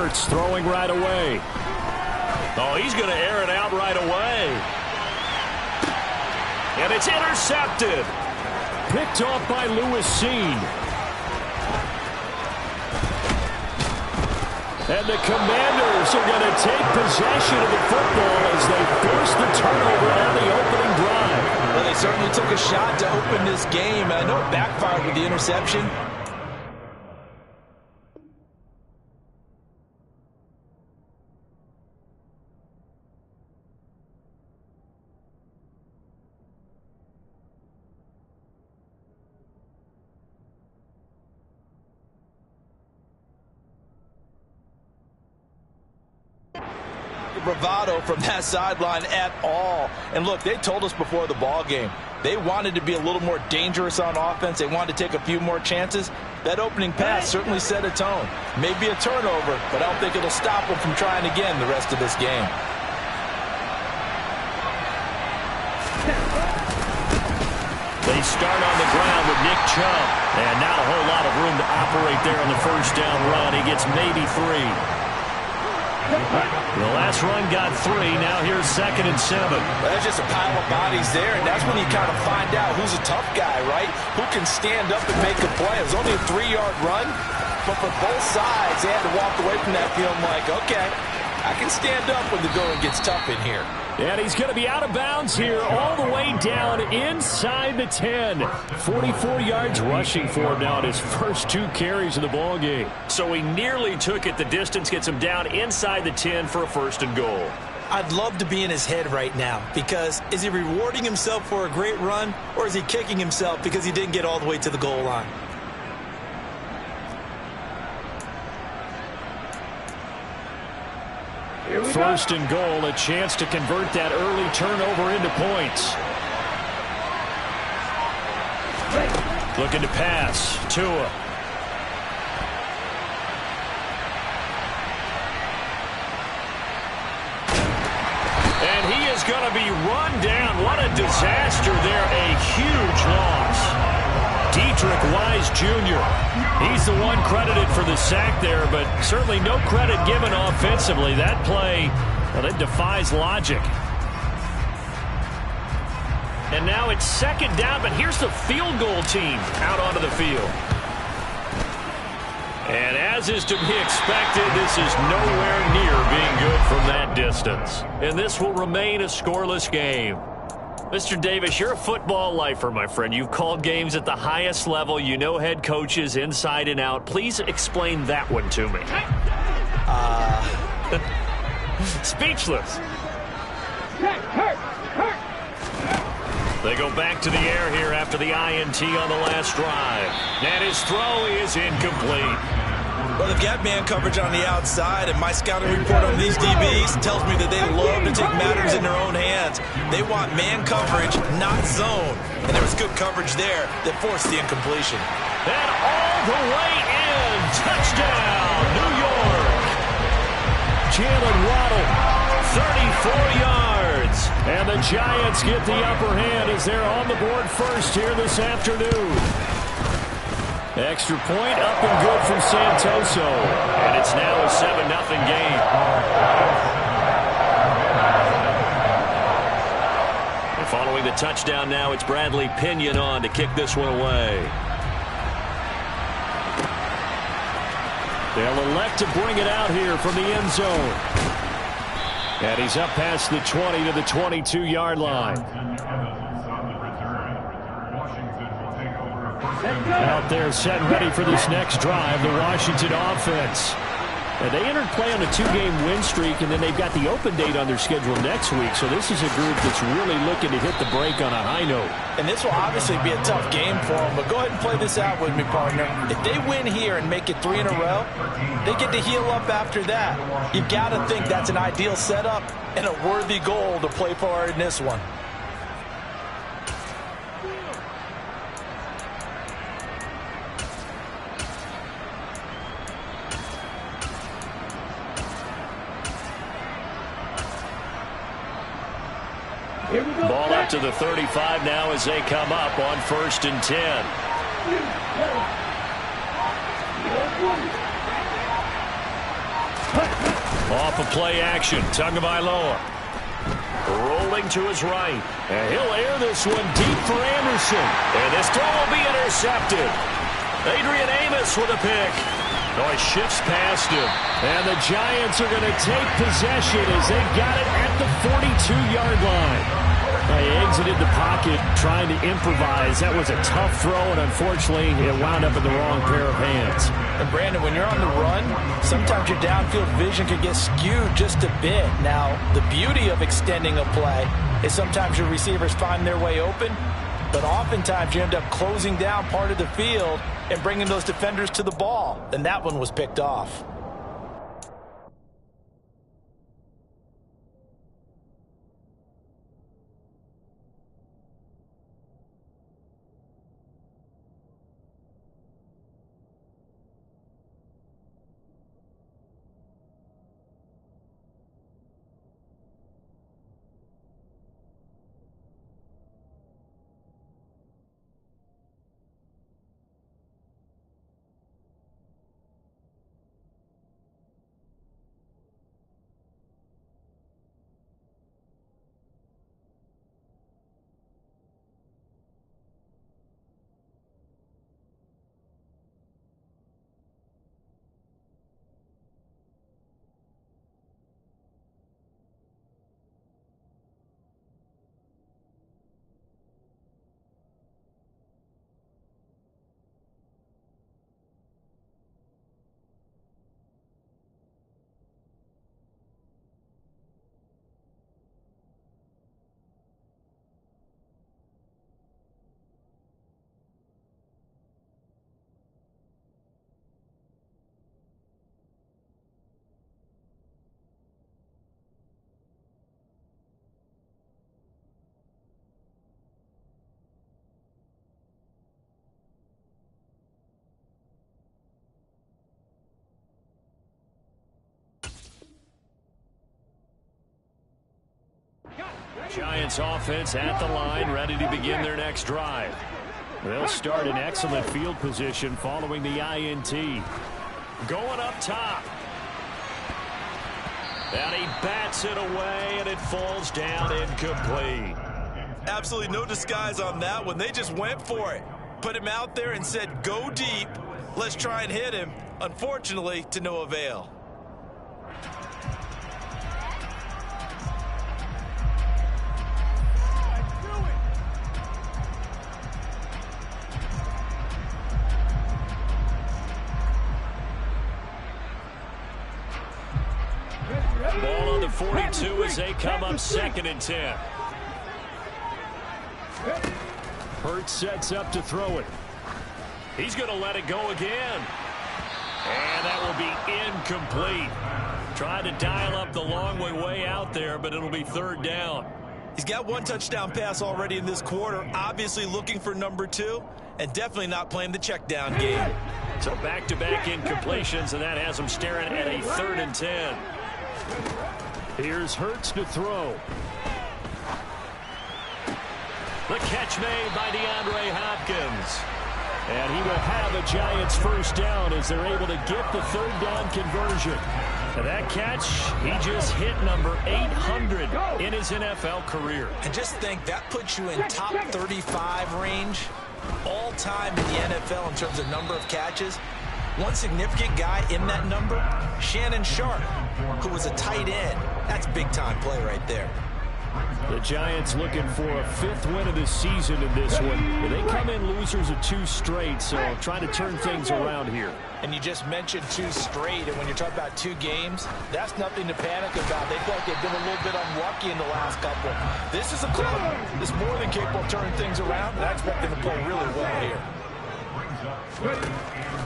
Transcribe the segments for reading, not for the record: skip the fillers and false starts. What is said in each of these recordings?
Hurts throwing right away. Oh, he's going to air it out right away. And it's intercepted. Picked off by Lewis Cine. And the Commanders are going to take possession of the football as they force the turnover on the opening drive. Well, they certainly took a shot to open this game. I know it backfired with the interception. Bravado from that sideline at all. And look, they told us before the ball game they wanted to be a little more dangerous on offense. They wanted to take a few more chances. That opening pass certainly set a tone. Maybe a turnover, but I don't think it'll stop them from trying again the rest of this game. They start on the ground with Nick Chubb, and not a whole lot of room to operate there on the first down run. He gets maybe 3. The last run got 3. Now here's 2nd and 7. Well, there's just a pile of bodies there, and that's when you kind of find out who's a tough guy, right? Who can stand up and make a play. It was only a 3-yard run, but for both sides, they had to walk away from that feeling like, okay, I can stand up when the going gets tough in here. And he's going to be out of bounds here all the way down inside the 10. 44 yards rushing for him now in his first 2 carries of the ball game. So he nearly took it the distance, gets him down inside the 10 for a 1st and goal. I'd love to be in his head right now, because is he rewarding himself for a great run, or is he kicking himself because he didn't get all the way to the goal line? First and goal, a chance to convert that early turnover into points. Looking to pass. Tua. And he is going to be run down. What a disaster there. A huge loss. Deatrich Wise Jr. He's the one credited for the sack there, but certainly no credit given offensively. That play, well, it defies logic. And now it's 2nd down, but here's the field goal team out onto the field. And as is to be expected, this is nowhere near being good from that distance. And this will remain a scoreless game. Mr. Davis, you're a football lifer, my friend. You've called games at the highest level. You know head coaches inside and out. Please explain that one to me. Speechless. They go back to the air here after the INT on the last drive. And his throw is incomplete. Well, they've got man coverage on the outside, and my scouting report on these DBs tells me that they love to take matters in their own hands. They want man coverage, not zone. And there was good coverage there that forced the incompletion. And all the way in. Touchdown, New York. Jalen Waddle, 34 yards. And the Giants get the upper hand as they're on the board first here this afternoon. Extra point up and good from Santoso. And it's now a 7-0 game. And following the touchdown now, it's Bradley Pinion on to kick this one away. They'll elect to bring it out here from the end zone. And he's up past the 20 to the 22-yard line. Out there set and ready for this next drive, the Washington offense. And they entered play on a 2-game win streak, and then they've got the open date on their schedule next week. So this is a group that's really looking to hit the break on a high note. And this will obviously be a tough game for them, but go ahead and play this out with me, partner. If they win here and make it 3 in a row, they get to heal up after that. You've got to think that's an ideal setup and a worthy goal to play for in this one. Ball up to the 35 now as they come up on 1st and 10. Off of play action, Tagovailoa. Rolling to his right. And he'll air this one deep for Anderson. And this throw will be intercepted. Adrian Amos with a pick. Oh, he shifts past him. And the Giants are going to take possession as they got it at the 42-yard line. They exited the pocket trying to improvise. That was a tough throw, and unfortunately, it wound up in the wrong pair of hands. And Brandon, when you're on the run, sometimes your downfield vision can get skewed just a bit. Now, the beauty of extending a play is sometimes your receivers find their way open, but oftentimes you end up closing down part of the field and bringing those defenders to the ball. And that one was picked off. Giants offense at the line, ready to begin their next drive. They'll start in excellent field position following the INT. Going up top. And he bats it away, and it falls down incomplete. Absolutely no disguise on that one. They just went for it. Put him out there and said, go deep. Let's try and hit him. Unfortunately, to no avail. Ball on the 42 as they come up 2nd and 10. Hurts sets up to throw it. He's going to let it go again. And that will be incomplete. Trying to dial up the long way out there, but it'll be 3rd down. He's got 1 touchdown pass already in this quarter, obviously looking for number 2, and definitely not playing the check down game. So back-to-back incompletions, and that has him staring at a 3rd and 10. Here's Hurts to throw. The catch made by DeAndre Hopkins. And he will have a Giants 1st down as they're able to get the 3rd down conversion. And that catch, he just hit number 800 in his NFL career. And just think, that puts you in top 35 range all time in the NFL in terms of number of catches. One significant guy in that number, Shannon Sharpe, who was a tight end. That's big-time play right there. The Giants looking for a 5th win of the season in this one. They come in losers of 2 straight, so trying to turn things around here. And you just mentioned 2 straight, and when you're talking about 2 games, that's nothing to panic about. They feel like they've been a little bit unlucky in the last couple. This is a club that's more than capable of turning things around, and I expect them to play really well here.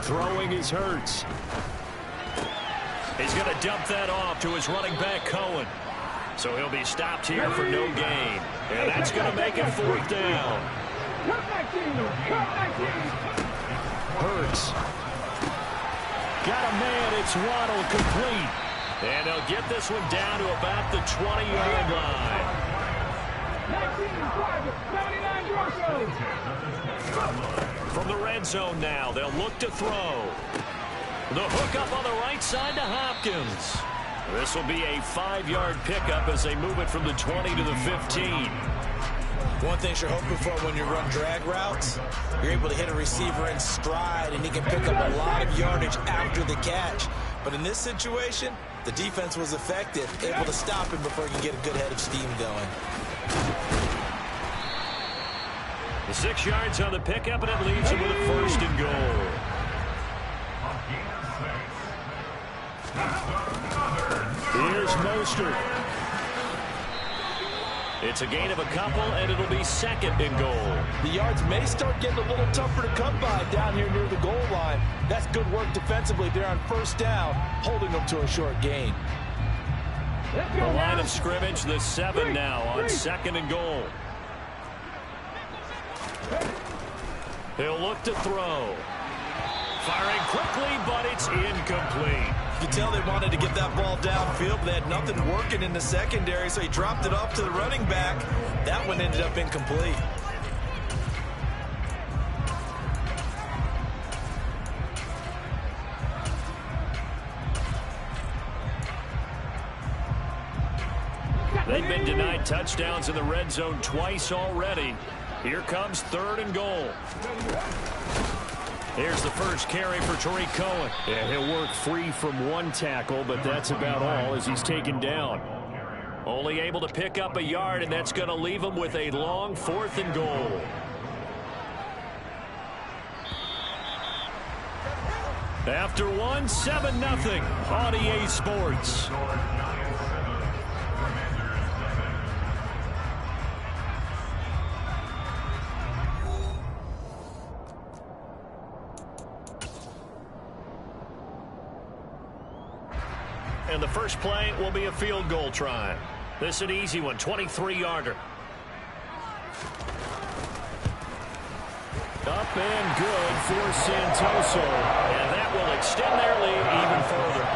Throwing is Hurts. He's going to dump that off to his running back, Cohen. So he'll be stopped here for no gain. And that's going to make it 4th down. Hurts. Got a man. It's Waddle complete. And they'll get this one down to about the 20-yard line. From the red zone now, they'll look to throw. The hook up on the right side to Hopkins. This will be a 5-yard pickup as they move it from the 20 to the 15. One thing you're hoping for when you run drag routes, you're able to hit a receiver in stride, and he can pick up a lot of yardage after the catch. But in this situation, the defense was effective, able to stop him before he could get a good head of steam going. The 6 yards on the pickup, and it leaves him with a 1st and goal. Here's Mostert. It's a gain of a couple, and it'll be 2nd and goal. The yards may start getting a little tougher to come by down here near the goal line. That's good work defensively there on 1st down, holding them to a short gain. The line of scrimmage, the 7 now on 2nd and goal. He'll look to throw. Firing quickly, but it's incomplete. You can tell they wanted to get that ball downfield, but they had nothing working in the secondary, so he dropped it off to the running back. That one ended up incomplete. They've been denied touchdowns in the red zone twice already. Here comes 3rd and goal. Here's the first carry for Tariq Cohen. Yeah, he'll work free from 1 tackle, but that's about all as he's taken down. Only able to pick up a yard, and that's going to leave him with a long 4th and goal. After 1, 7-0 on EA Sports. And the first play will be a field goal try. This is an easy one, 23-yarder. Up and good for Santoso. And that will extend their lead even further.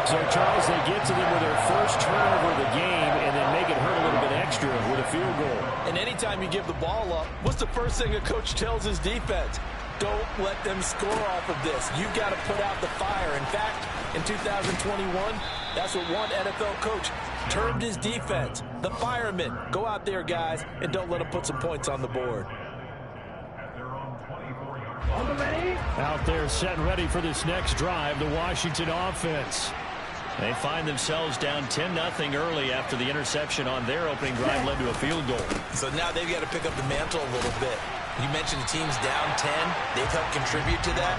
So, Charles, they get to them with their first turnover of the game and then make it hurt a little bit extra with a field goal. And anytime you give the ball up, what's the first thing a coach tells his defense? Don't let them score off of this. You've got to put out the fire. In fact, in 2021, that's what one NFL coach termed his defense. The firemen. Go out there, guys, and don't let them put some points on the board. Out there set and ready for this next drive, the Washington offense. They find themselves down 10-0 early after the interception on their opening drive led to a field goal. So now they've got to pick up the mantle a little bit. You mentioned the team's down 10. They've helped contribute to that.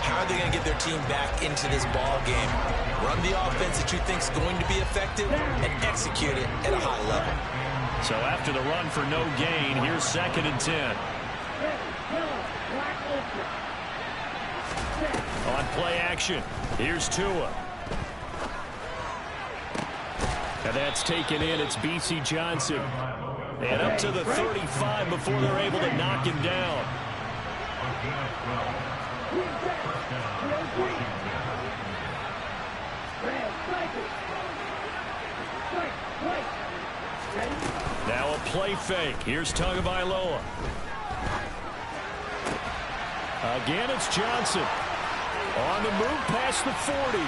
How are they going to get their team back into this ball game? Run the offense that you think is going to be effective and execute it at a high level. So after the run for no gain, here's 2nd and 10. On play action, here's Tua. And that's taken in. It's B.C. Johnson. And up to the 35 before they're able to knock him down. Now a play fake. Here's Tagovailoa. Again, it's Johnson. On the move past the 40.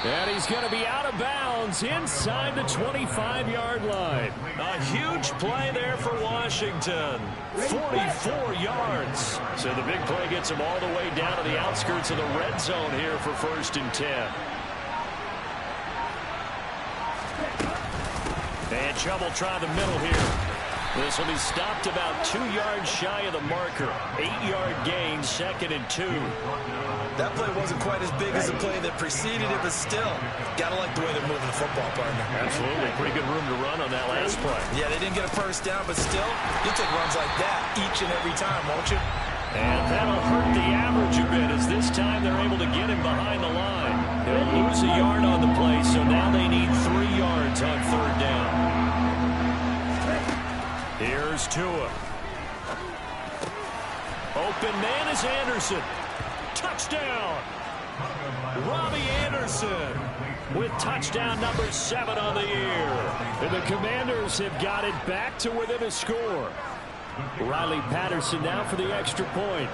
And he's going to be out of bounds inside the 25-yard line. A huge play there for Washington. 44 yards. So the big play gets him all the way down to the outskirts of the red zone here for 1st and 10. And trouble trying the middle here. This will be stopped about 2 yards shy of the marker. 8-yard gain, 2nd and 2. That play wasn't quite as big as the play that preceded it, but still, gotta like the way they're moving the football, partner. Absolutely. Pretty good room to run on that last play. Yeah, they didn't get a first down, but still, you'll take runs like that each and every time, won't you? And that'll hurt the average a bit as this time they're able to get him behind the line. They'll lose a yard on the play, so now they need 3 yards on 3rd down. Here's Tua. Open man is Anderson. Touchdown! Robbie Anderson with touchdown number 7 on the year. And the Commanders have got it back to within a score. Riley Patterson now for the extra point.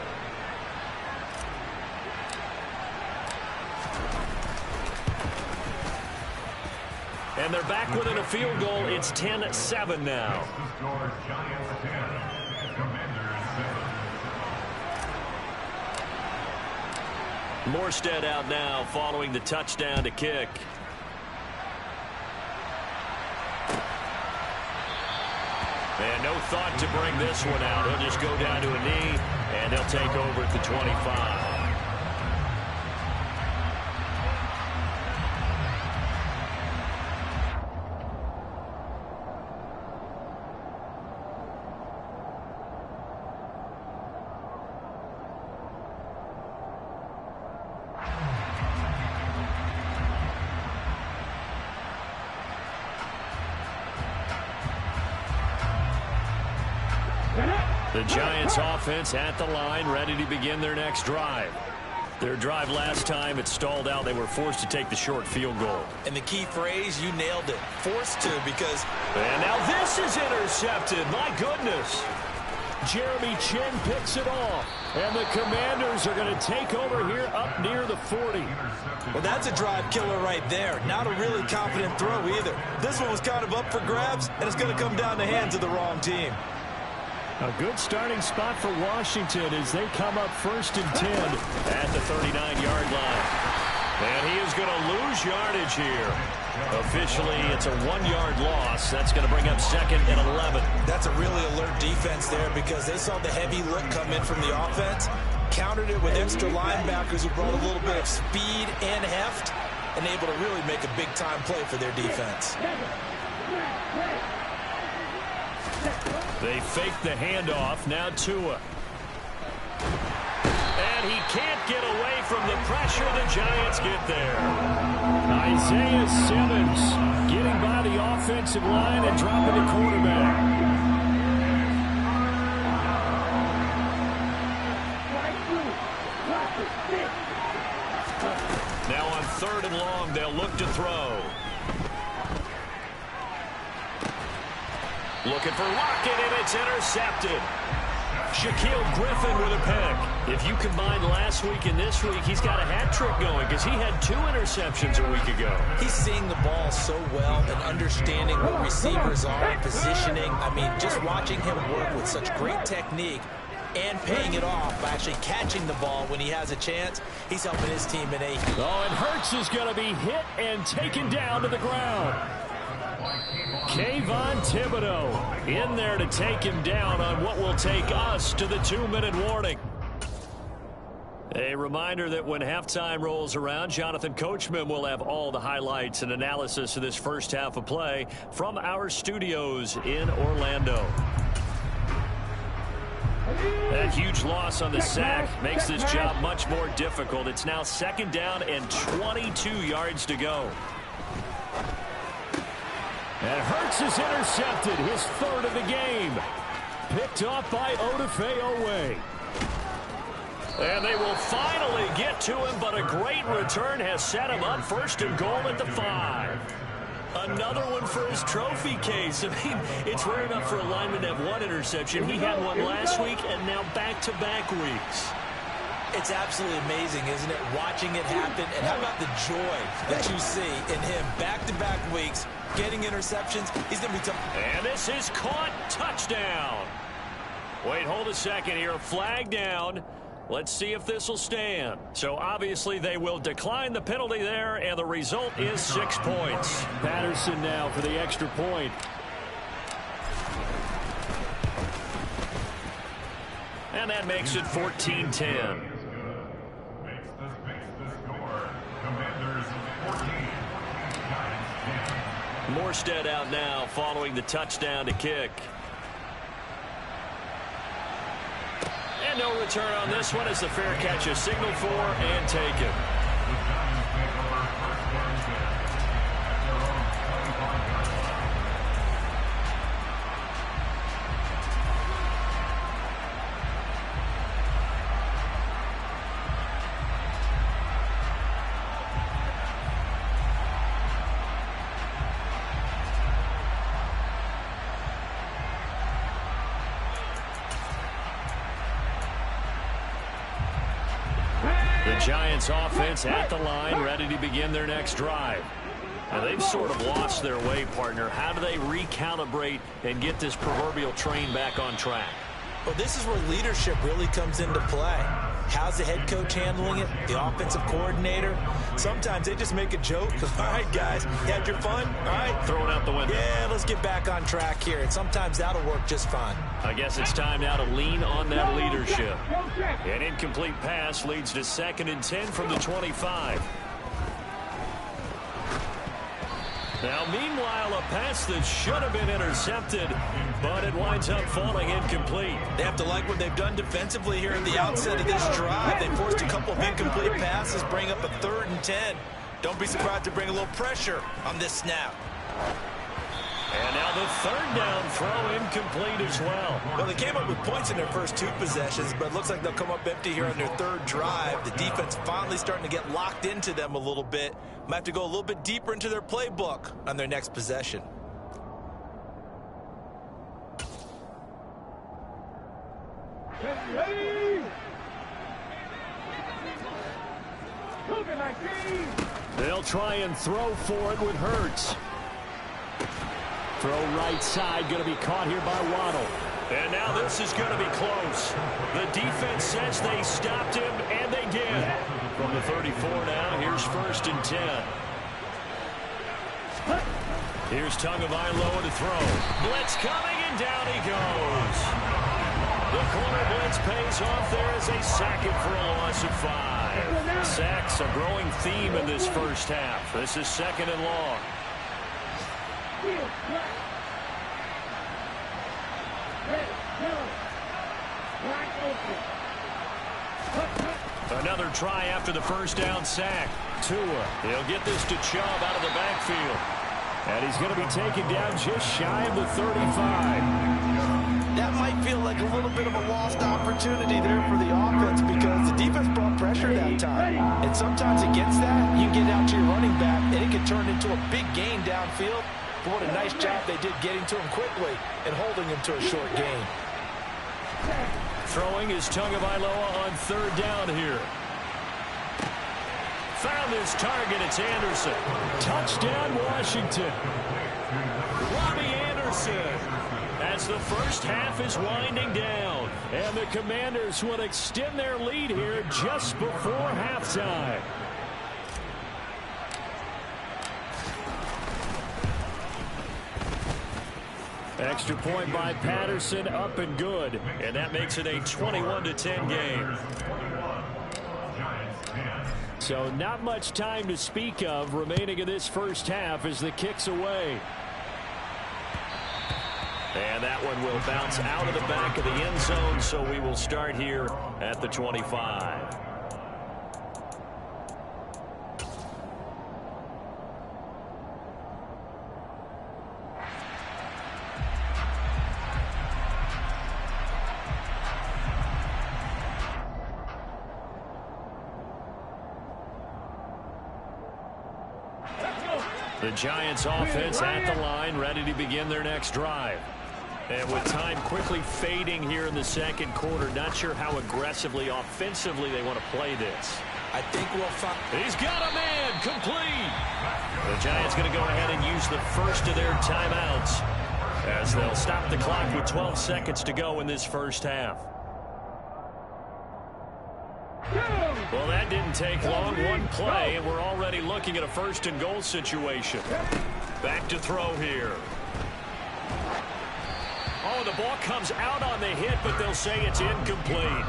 back within a field goal. It's 10-7 now. Morstead out now following the touchdown to kick. And no thought to bring this one out. He'll just go down to a knee, and they'll take over at the 25. The Giants offense at the line, ready to begin their next drive. Their drive last time, it stalled out. They were forced to take the short field goal. And the key phrase, you nailed it. Forced to, because... And now this is intercepted. My goodness. Jeremy Chinn picks it off. And the Commanders are going to take over here up near the 40. Well, that's a drive killer right there. Not a really confident throw either. This one was kind of up for grabs, and it's going to come down the hands of the wrong team. A good starting spot for Washington as they come up 1st and 10 at the 39-yard line. And he is going to lose yardage here. Officially, it's a 1-yard loss. That's going to bring up 2nd and 11. That's a really alert defense there because they saw the heavy look come in from the offense, countered it with extra linebackers who brought a little bit of speed and heft, and able to really make a big-time play for their defense. They fake the handoff. Now Tua. And he can't get away from the pressure. The Giants get there. Isaiah Simmons getting by the offensive line and dropping the quarterback. Now on 3rd and long, they'll look to throw. Looking for Lockett, and it's intercepted. Shaquille Griffin with a pick. If you combine last week and this week, he's got a hat trick going because he had 2 interceptions a week ago. He's seeing the ball so well and understanding what receivers are and positioning. I mean, just watching him work with such great technique and paying it off by actually catching the ball when he has a chance. He's helping his team in a... Oh, and Hurts is going to be hit and taken down to the ground. Kayvon Thibodeau in there to take him down on what will take us to the 2-minute warning. A reminder that when halftime rolls around, Jonathan Coachman will have all the highlights and analysis of this first half of play from our studios in Orlando. That huge loss on the sack makes this job much more difficult. It's now 2nd down and 22 yards to go. And Hurts is intercepted, his 3rd of the game. Picked off by Odafe Oweh. And they will finally get to him, but a great return has set him up 1st and goal at the 5. Another one for his trophy case. I mean, it's rare enough for a lineman to have 1 interception. He had 1 last week and now back-to-back weeks. It's absolutely amazing, isn't it, watching it happen? And how about the joy that you see in him back-to-back weeks, getting interceptions? He's going to be tough. And this is caught. Touchdown. Wait, hold a second here. Flag down. Let's see if this will stand. So obviously they will decline the penalty there, and the result is 6 points. Patterson now for the extra point. And that makes it 14-10. Morstead out now following the touchdown to kick. And no return on this one as the fair catch is signaled for and taken. The Giants offense at the line, ready to begin their next drive. And they've sort of lost their way, partner. How do they recalibrate and get this proverbial train back on track? Well, this is where leadership really comes into play. How's the head coach handling it? The offensive coordinator? Sometimes they just make a joke. All right, guys, you had your fun? All right. Throw it out the window. Yeah, let's get back on track here. And sometimes that'll work just fine. I guess it's time now to lean on that leadership. An incomplete pass leads to 2nd and 10 from the 25. Now, meanwhile, a pass that should have been intercepted, but it winds up falling incomplete. They have to like what they've done defensively here at the outset of this drive. They forced a couple of incomplete passes, bring up a 3rd and 10. Don't be surprised to bring a little pressure on this snap. And now the 3rd down throw incomplete as well. Well, they came up with points in their first 2 possessions, but it looks like they'll come up empty here on their 3rd drive. The defense finally starting to get locked into them a little bit. Might have to go a little bit deeper into their playbook on their next possession. They'll try and throw for it with Hurts. Throw right side, going to be caught here by Waddle. And now this is going to be close. The defense says they stopped him, and they did. From the 34 now, here's 1st and 10. Here's Tagovailoa to throw. Blitz coming, and down he goes. The corner blitz pays off there as they sack him for a loss of 5. Sacks, a growing theme in this first half. This is 2nd and long. Another try after the 1st down sack. Tua, he'll get this to Chubb out of the backfield. And he's going to be taken down just shy of the 35. That might feel like a little bit of a lost opportunity there for the offense because the defense brought pressure that time. And sometimes against that, you get out to your running back, and it can turn into a big gain downfield. But what a nice job they did getting to him quickly and holding him to a short gain. Throwing is Tagovailoa on 3rd down here. Found his target. It's Anderson. Touchdown, Washington. Robbie Anderson. As the first half is winding down. And the Commanders will extend their lead here just before halftime. Extra point by Patterson, up and good. And that makes it a 21-10 game. So not much time to speak of remaining in this first half as the kick's away. And that one will bounce out of the back of the end zone, so we will start here at the 25. The Giants offense at the line, ready to begin their next drive. And with time quickly fading here in the 2nd quarter, not sure how aggressively, offensively they want to play this. I think we'll find... He's got a man, complete. The Giants going to go ahead and use the first of their timeouts as they'll stop the clock with 12 seconds to go in this first half. Well, that didn't take long. One play, and we're already looking at a 1st and goal situation. Back to throw here. Oh, the ball comes out on the hit, but they'll say it's incomplete.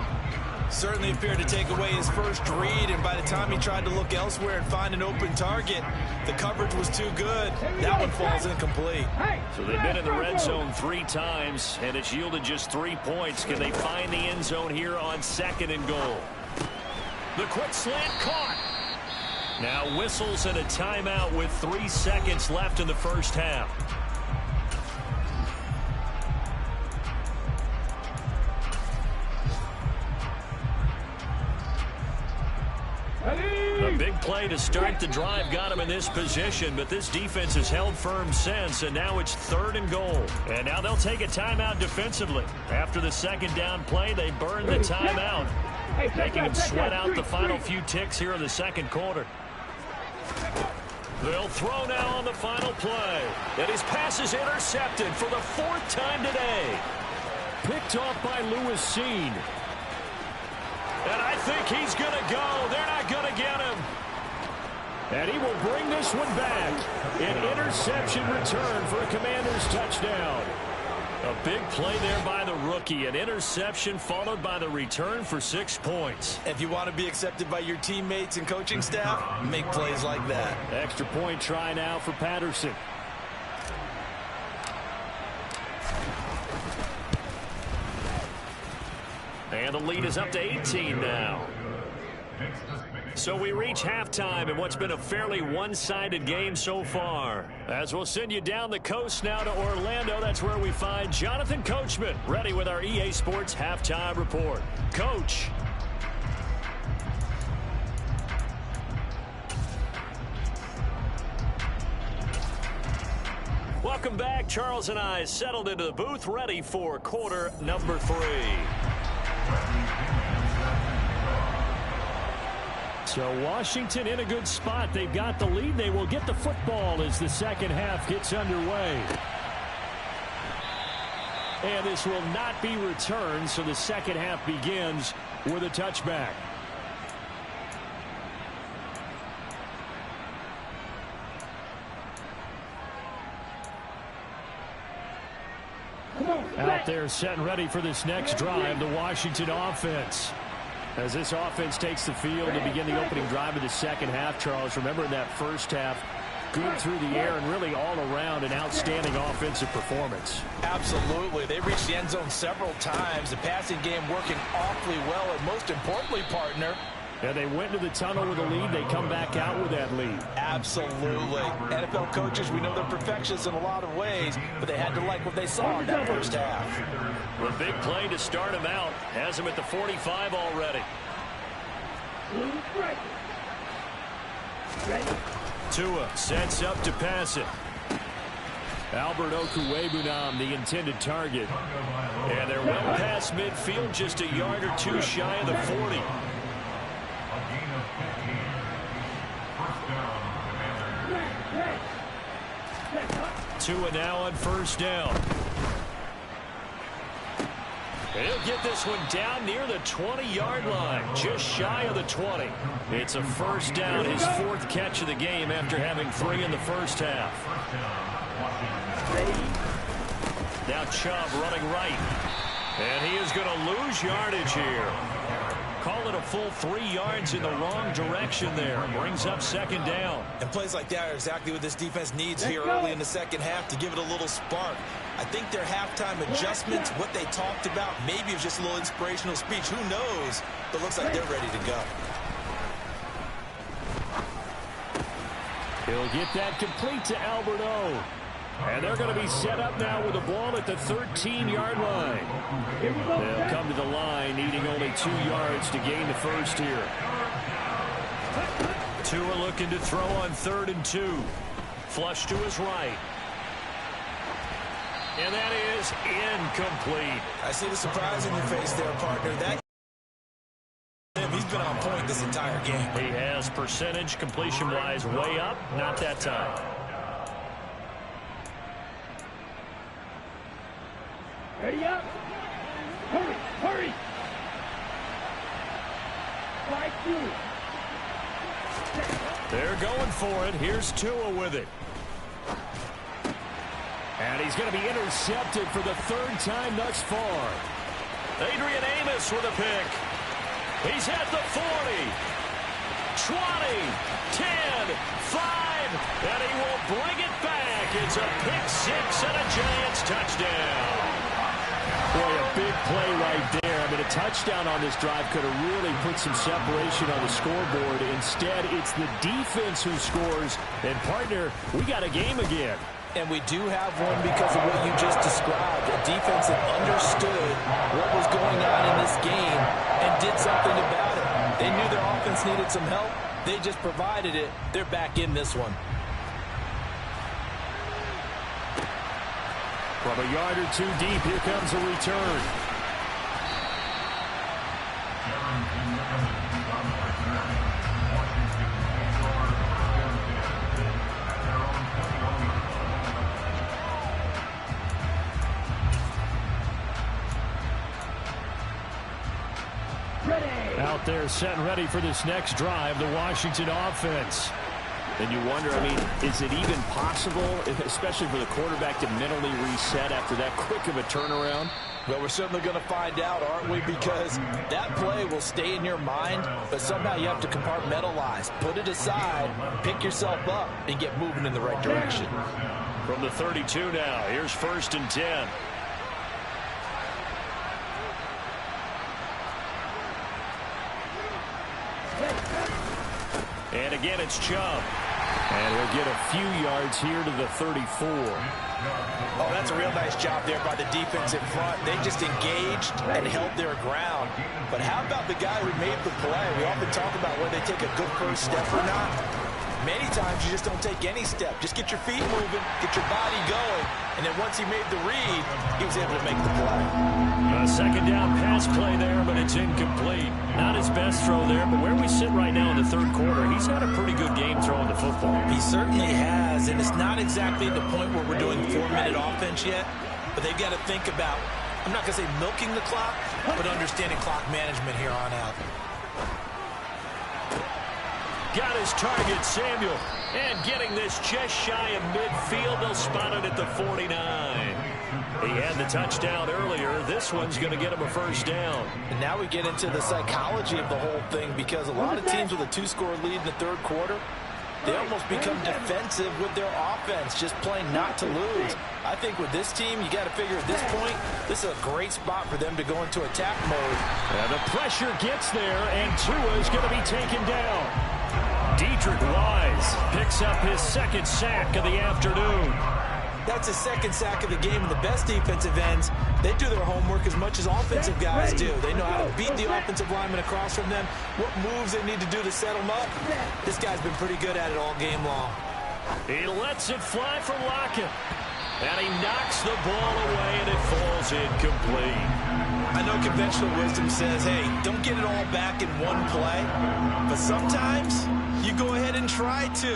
Certainly appeared to take away his first read, and by the time he tried to look elsewhere and find an open target, the coverage was too good. That one falls incomplete. So they've been in the red zone 3 times, and it's yielded just 3 points. Can they find the end zone here on 2nd and goal? The quick slant caught. Now whistles and a timeout with 3 seconds left in the first half. A big play to start the drive got him in this position, but this defense has held firm since, and now it's 3rd and goal. And now they'll take a timeout defensively. After the 2nd down play, they burn the timeout, making them sweat out the final few ticks here in the 2nd quarter. They'll throw now on the final play. And his pass is intercepted for the 4th time today. Picked off by Lewis Cine. And I think he's going to go. They're not going to get him. And he will bring this one back. An interception return for a Commanders touchdown. A big play there by the rookie. An interception followed by the return for 6 points. If you want to be accepted by your teammates and coaching staff, make plays like that. Extra point try now for Patterson. And the lead is up to 18 now. So we reach halftime in what's been a fairly one-sided game so far. As we'll send you down the coast now to Orlando, that's where we find Jonathan Coachman, ready with our EA Sports Halftime Report. Coach. Welcome back. Charles and I settled into the booth, ready for quarter number 3. So Washington in a good spot. They've got the lead. They will get the football as the second half gets underway. And this will not be returned, so the second half begins with a touchback. Out there set and ready for this next drive, the Washington offense. As this offense takes the field to begin the opening drive of the second half, Charles, remember in that first half, good through the air and really all around an outstanding offensive performance. Absolutely. They reached the end zone several times. The passing game working awfully well, and most importantly, partner, yeah, they went to the tunnel with a lead. They come back out with that lead. Absolutely. NFL coaches, we know they're perfectionists in a lot of ways, but they had to like what they saw in that first half. A big play to start him out. Has him at the 45 already. Tua sets up to pass it. Albert Okwuegbunam, the intended target. And they're well past midfield, just a yard or two shy of the 40. Tua now on first down. He'll get this one down near the 20-yard line, just shy of the 20. It's a first down, his 4th catch of the game after having 3 in the first half. Now Chubb running right. And he is going to lose yardage here. Call it a full 3 yards in the wrong direction there. Brings up second down. And plays like that are exactly what this defense needs here early in the second half to give it a little spark. I think their halftime adjustments, what they talked about, maybe it was just a little inspirational speech. Who knows? But looks like they're ready to go. He'll get that complete to Albert O. And they're going to be set up now with the ball at the 13-yard line. They'll come to the line, needing only 2 yards to gain the first here. Tua looking to throw on 3rd and 2. Flush to his right. And that is incomplete. I see the surprise in your face there, partner. He's been on point this entire game. He has percentage completion-wise way up. Not that time. Ready up. Hurry, hurry. 5-2. They're going for it. Here's Tua with it. And he's going to be intercepted for the 3rd time thus far. Adrian Amos with a pick. He's at the 40. 20, 10, 5, and he will bring it back. It's a pick 6 and a Giants touchdown. Boy, a big play right there. I mean, a touchdown on this drive could have really put some separation on the scoreboard. Instead, it's the defense who scores. And, partner, we got a game again. And we do have one because of what you just described. A defense that understood what was going on in this game and did something about it. They knew their offense needed some help. They just provided it. They're back in this one. From a yard or 2 deep, here comes a return. Out there set and ready for this next drive, the Washington offense. And you wonder, I mean, is it even possible, especially for the quarterback, to mentally reset after that quick of a turnaround? Well, we're certainly going to find out, aren't we? Because that play will stay in your mind, but somehow you have to compartmentalize. Put it aside, pick yourself up, and get moving in the right direction. From the 32 now, here's 1st and 10. And again, it's Chubb. And he'll get a few yards here to the 34. Oh, that's a real nice job there by the defense in front. They just engaged and held their ground. But how about the guy who made the play? We often talk about whether they take a good first step or not. Many times you just don't take any step. Just get your feet moving, get your body going, and then once he made the read, he was able to make the play. A 2nd down pass play there, but it's incomplete. Not his best throw there, but where we sit right now in the 3rd quarter, he's had a pretty good game throwing the football. He certainly has, and it's not exactly at the point where we're doing 4-minute offense yet, but they've got to think about, I'm not going to say milking the clock, but understanding clock management here on out. Got his target, Samuel. And getting this just shy of midfield. They'll spot it at the 49. He had the touchdown earlier. This one's going to get him a 1st down. And now we get into the psychology of the whole thing, because a lot of teams with a 2-score lead in the 3rd quarter, they almost become defensive with their offense, just playing not to lose. I think with this team, you got to figure at this point, this is a great spot for them to go into attack mode. And the pressure gets there, and Tua is going to be taken down. Deatrich Wise picks up his 2nd sack of the afternoon. That's his 2nd sack of the game, and the best defensive ends, they do their homework as much as offensive guys do. They know how to beat the offensive lineman across from them, what moves they need to do to set them up. This guy's been pretty good at it all game long. He lets it fly from Lockett. And he knocks the ball away, and it falls incomplete. I know conventional wisdom says, hey, don't get it all back in one play. But sometimes you go ahead and try to.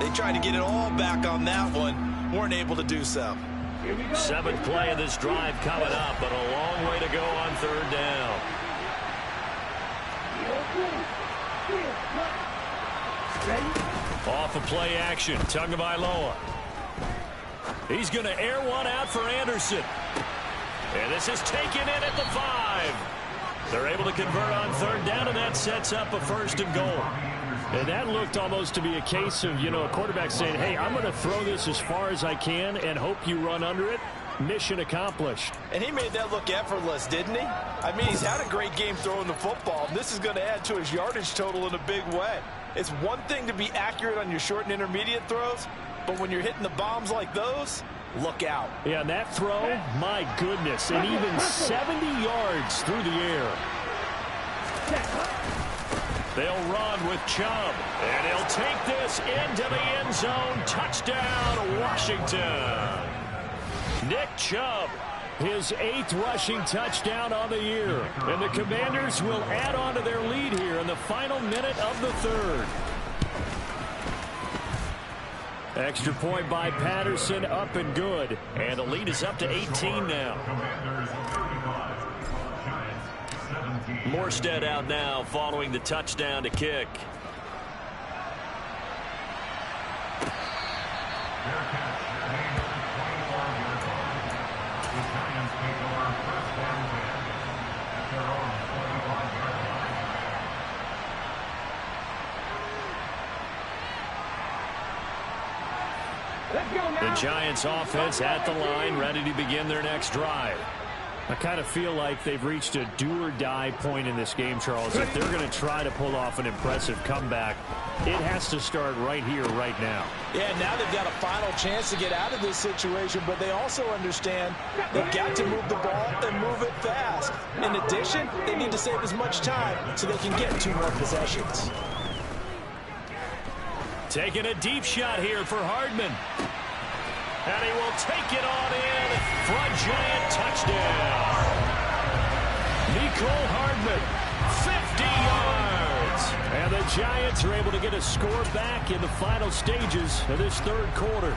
They tried to get it all back on that one. Weren't able to do so. 7th play of this drive coming up, but a long way to go on 3rd down. Off of play action, Tagovailoa. He's going to air one out for Anderson. And this is taken in at the 5. They're able to convert on 3rd down, and that sets up a 1st and goal. And that looked almost to be a case of, a quarterback saying, hey, I'm going to throw this as far as I can and hope you run under it. Mission accomplished. And he made that look effortless, didn't he? I mean, he's had a great game throwing the football. This is going to add to his yardage total in a big way. It's one thing to be accurate on your short and intermediate throws, but when you're hitting the bombs like those, look out. Yeah, and that throw, my goodness, and even 70 yards through the air. They'll run with Chubb, and he'll take this into the end zone. Touchdown, Washington. Nick Chubb, his 8th rushing touchdown on the year. And the Commanders will add on to their lead here in the final minute of the 3rd. Extra point by Patterson, up and good. And the lead is up to 18 now. Morstead out now following the touchdown to kick. The Giants offense at the line, ready to begin their next drive. I kind of feel like they've reached a do-or-die point in this game, Charles. If they're going to try to pull off an impressive comeback, it has to start right here, right now. Yeah, now they've got a final chance to get out of this situation, but they also understand they've got to move the ball and move it fast. In addition, they need to save as much time so they can get 2 more possessions. Taking a deep shot here for Hardman. And he will take it on in for a Giant touchdown. Mecole Hardman, 50 yards. And the Giants are able to get a score back in the final stages of this 3rd quarter.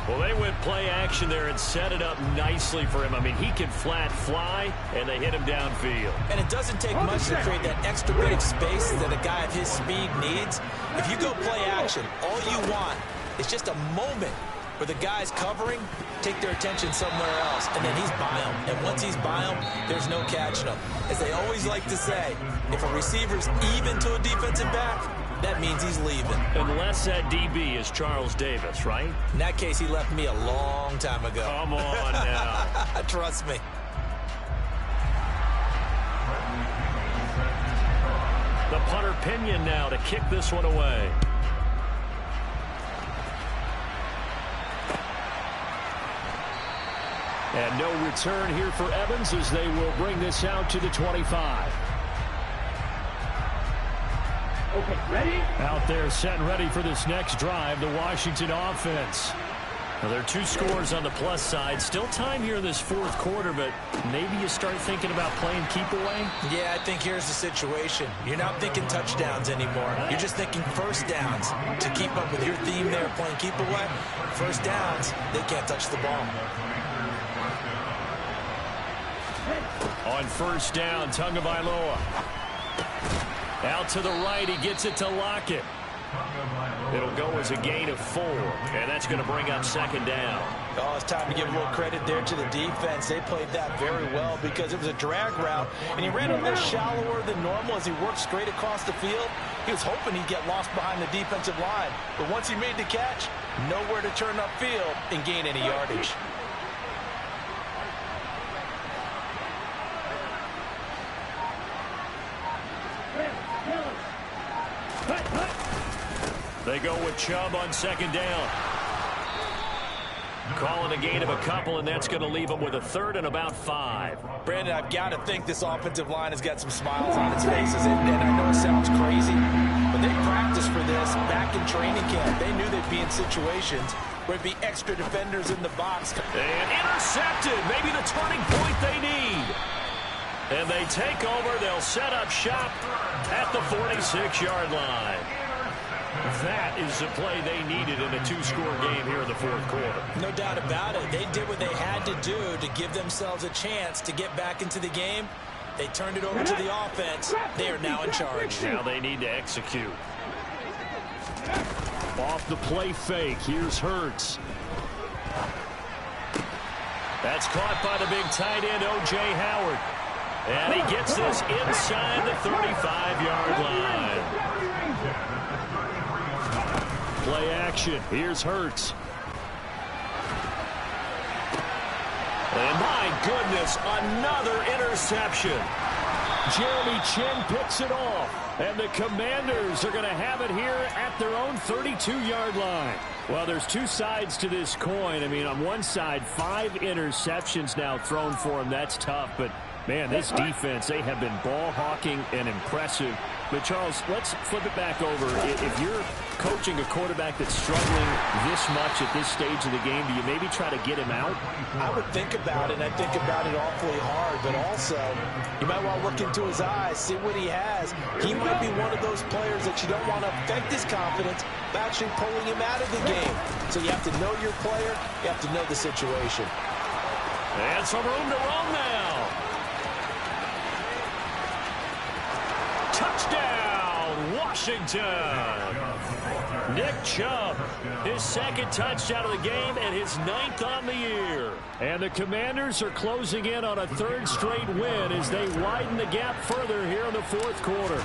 Well, they went play action there and set it up nicely for him. I mean, he can flat fly, and they hit him downfield. And it doesn't take much to create that extra bit of space that a guy of his speed needs. If you go play action, all you want is just a moment where the guys covering take their attention somewhere else, and then he's by him. And once he's by him, there's no catching him. As they always like to say, if a receiver's even to a defensive back, that means he's leaving. Unless that DB is Charles Davis, right? In that case, he left me a long time ago. Come on now. Trust me. The punter Pinion now to kick this one away. And no return here for Evans as they will bring this out to the 25. Okay, ready? Out there set and ready for this next drive, the Washington offense. Well, there are 2 scores on the plus side. Still time here in this fourth quarter, but maybe you start thinking about playing keep away? Yeah, I think here's the situation. You're not thinking touchdowns anymore. You're just thinking first downs. To keep up with your theme there, playing keep away, first downs, they can't touch the ball. On first down, Tagovailoa. Out to the right, he gets it to Lockett. It'll go as a gain of 4, and that's going to bring up second down. Oh, it's time to give a little credit there to the defense. They played that very well because it was a drag route, and he ran a little shallower than normal as he worked straight across the field. He was hoping he'd get lost behind the defensive line, but once he made the catch, nowhere to turn upfield and gain any yardage. They go with Chubb on second down. Calling a gain of a couple, and that's going to leave them with a third and about 5. Brandon, I've got to think this offensive line has got some smiles on its faces, and I know it sounds crazy, but they practiced for this back in training camp. They knew they'd be in situations where it'd be extra defenders in the box. And intercepted, maybe the turning point they need. And they take over. They'll set up shop at the 46-yard line. That is the play they needed in a 2-score game here in the fourth quarter. No doubt about it. They did what they had to do to give themselves a chance to get back into the game. They turned it over to the offense. They are now in charge. Now they need to execute. Off the play fake. Here's Hurts. That's caught by the big tight end, O.J. Howard. And he gets this inside the 35-yard line. Play action. Here's Hurts. And my goodness, another interception. Jeremy Chinn picks it off. And the Commanders are going to have it here at their own 32-yard line. Well, there's 2 sides to this coin. I mean, on one side, 5 interceptions now thrown for him. That's tough, but man, this defense, they have been ball hawking and impressive. But, Charles, let's flip it back over. If you're coaching a quarterback that's struggling this much at this stage of the game, do you maybe try to get him out? I would think about it, and I think about it awfully hard. But also, you might want to look into his eyes, see what he has. He might be one of those players that you don't want to affect his confidence by actually pulling him out of the game. So you have to know your player. You have to know the situation. And some room to run now. Touchdown, Washington. Nick Chubb, his second touchdown of the game and his 9th on the year. And the Commanders are closing in on a 3rd straight win as they widen the gap further here in the fourth quarter.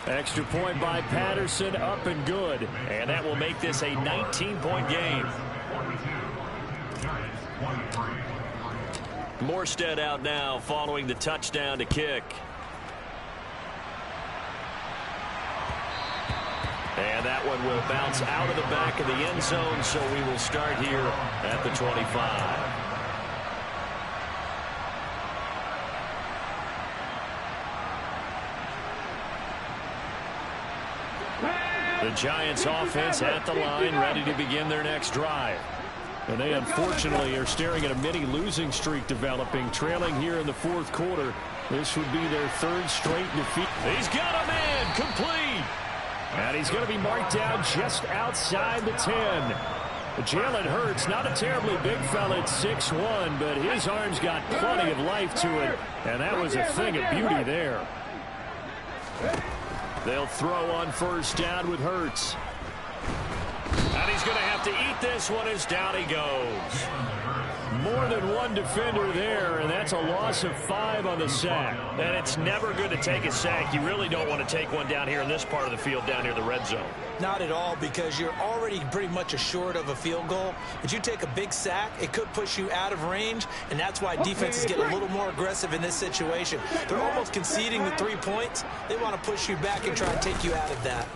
Extra point by Patterson, up and good. And that will make this a 19-point game. Morstead out now following the touchdown to kick. And that one will bounce out of the back of the end zone, so we will start here at the 25. The Giants offense at the line, ready to begin their next drive. And they unfortunately are staring at a mini losing streak developing, trailing here in the fourth quarter. This would be their 3rd straight defeat. He's got a man complete. And he's going to be marked down just outside the 10. Jalen Hurts, not a terribly big fella at 6'1", but his arms got plenty of life to it, and that was a thing of beauty there. They'll throw on first down with Hurts. And he's going to have to eat this one as down he goes. More than one defender there, and that's a loss of 5 on the sack. And it's never good to take a sack. You really don't want to take one down here in this part of the field, down near the red zone. Not at all, because you're already pretty much assured of a field goal. But you take a big sack, it could push you out of range, and that's why defenses get a little more aggressive in this situation. They're almost conceding the 3 points. They want to push you back and try and take you out of that.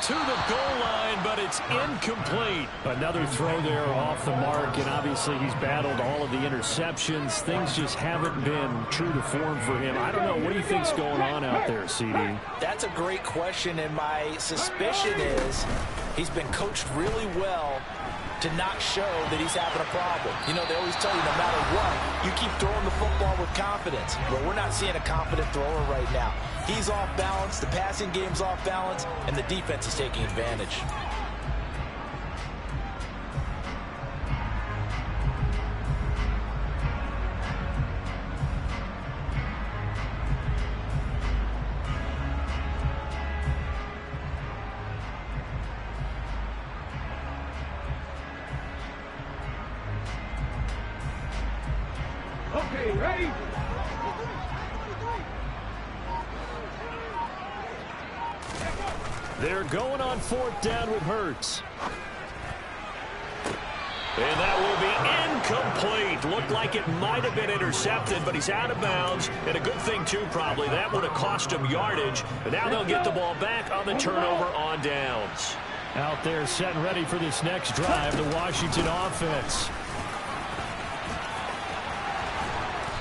To the goal line, but it's incomplete. Another throw there off the mark, and obviously he's battled all of the interceptions. Things just haven't been true to form for him. I don't know. What do you think's going on out there, CD? That's a great question, and my suspicion is he's been coached really well to not show that he's having a problem. You know, they always tell you no matter what, you keep throwing the football with confidence. Well, we're not seeing a confident thrower right now. He's off balance, the passing game's off balance, and the defense is taking advantage. Okay, ready? They're going on fourth down with Hurts. And that will be incomplete. Looked like it might have been intercepted, but he's out of bounds. And a good thing, too, probably. That would have cost him yardage. But now they'll get the ball back on the turnover on downs. Out there set and ready for this next drive, the Washington offense.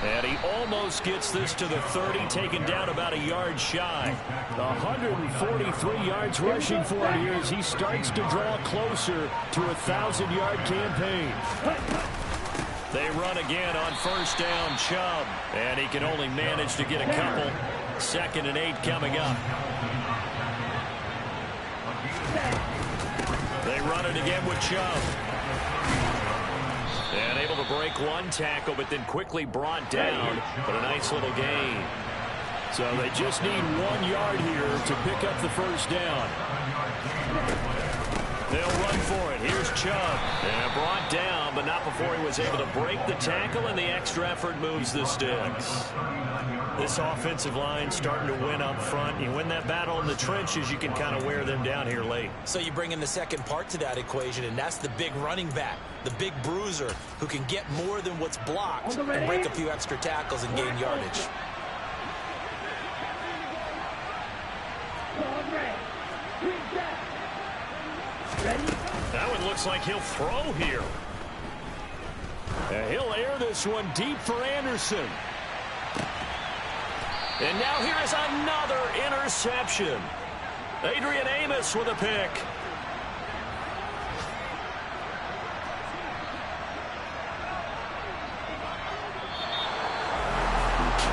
And he almost gets this to the 30, taken down about a yard shy. 143 yards rushing for him here as he starts to draw closer to a 1,000-yard campaign. They run again on first down, Chubb. And he can only manage to get a couple. 2nd and 8 coming up. They run it again with Chubb. And able to break one tackle, but then quickly brought down. But a nice little gain. So they just need 1 yard here to pick up the first down. They'll run for it. Here's Chubb. And brought down, but not before he was able to break the tackle, and the extra effort moves the sticks. This offensive line starting to win up front. You win that battle in the trenches, you can kind of wear them down here late. So you bring in the second part to that equation, and that's the big running back, the big bruiser, who can get more than what's blocked and break a few extra tackles and gain yardage. That one looks like he'll throw here. And he'll air this one deep for Anderson. And now here is another interception. Adrian Amos with a pick.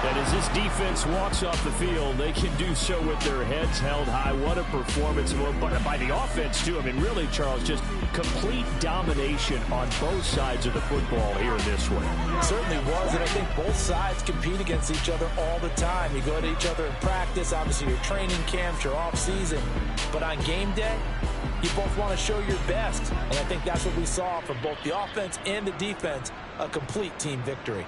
And as this defense walks off the field, they can do so with their heads held high. What a performance by the offense, too. I mean, really, Charles, just complete domination on both sides of the football here in this one. It certainly was, and I think both sides compete against each other all the time. You go to each other in practice, obviously your training camps, your off-season. But on game day, you both want to show your best. And I think that's what we saw from both the offense and the defense, a complete team victory.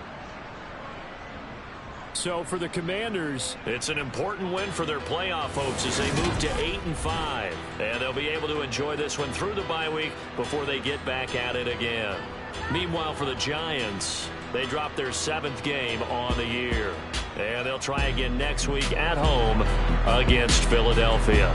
So for the Commanders, it's an important win for their playoff hopes as they move to 8-5. And they'll be able to enjoy this one through the bye week before they get back at it again. Meanwhile, for the Giants, they dropped their 7th game on the year. And they'll try again next week at home against Philadelphia.